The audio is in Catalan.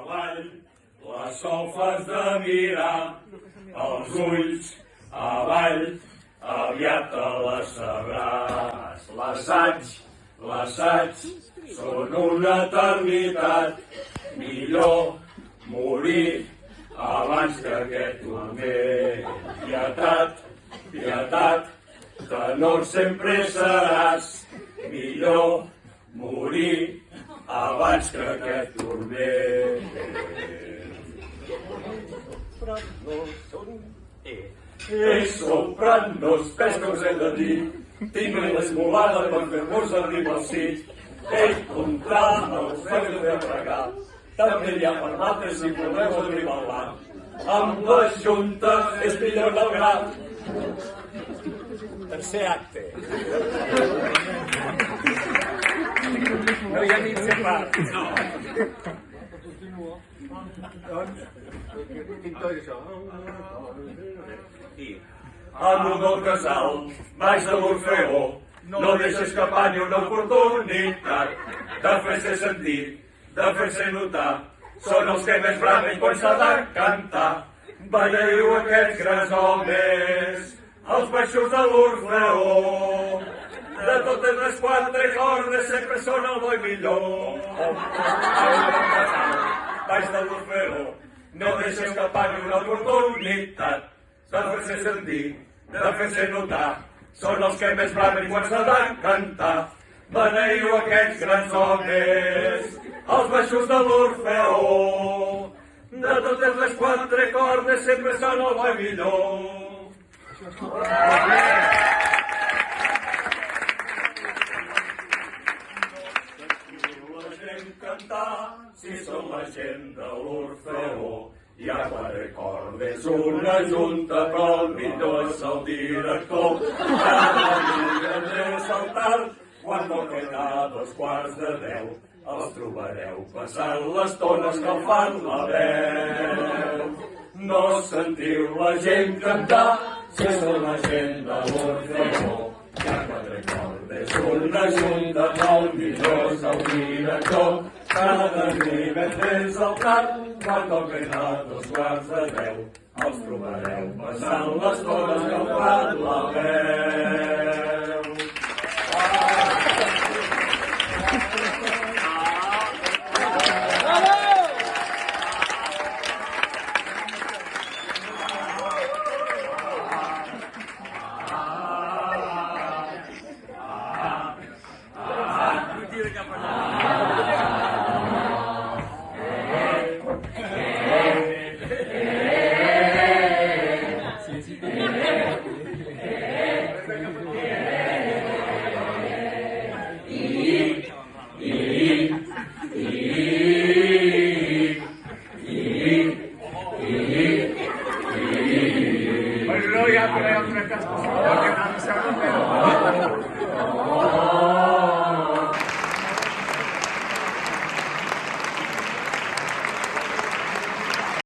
avall, les sofes de mirar, els ulls avall, aviat te les sabràs. L'assaig són una eternitat, millor morir abans que aquest turment. Pietat, tenor sempre seràs, millor morir abans que aquest turment. Sopranos, pes que us he de dir, tinc l'esmolada per fer-vos arribar al cit. Contra els feu de pregar, també hi ha per mates si voleu arribar al bar. Amb la junta és millor del gra. Tercer acte. No hi ha mig de part. No. Amb un del casal, baix de l'Orfeó, no deixa escapar ni una oportunitat de fer-se sentir, de fer-se notar. Són els que més bramen quan s'ha de cantar. Veieu aquests grans homes, els baixos de l'Orfeó. De totes les quatre cordes sempre són el bo i millor. Baix de l'Orfeó, no deixa escapar ni una oportunitat de fer-se sentir, de fer-se notar. Són els que més bramen quan s'ha de cantar. Beneieu aquests grans homes, els baixos de l'Orfeó. De totes les quatre cordes sempre són el bo i millor. La gent cantar, si som la gent de l'Orfeó. Hi ha quatre cordes, una junta, però el millor és el director. Cada dia deu saltar, quan toquen a 2:15, els trobareu passant l'estona escalfant la veu. No sentiu la gent cantar, si són la gent de l'Orfeó. Hi ha quatre cordes, una junta, però el millor és el director. Cada divendres al tard, quan toquen a 2:15, els trobareu passant l'estona escalfant la veu. Sí.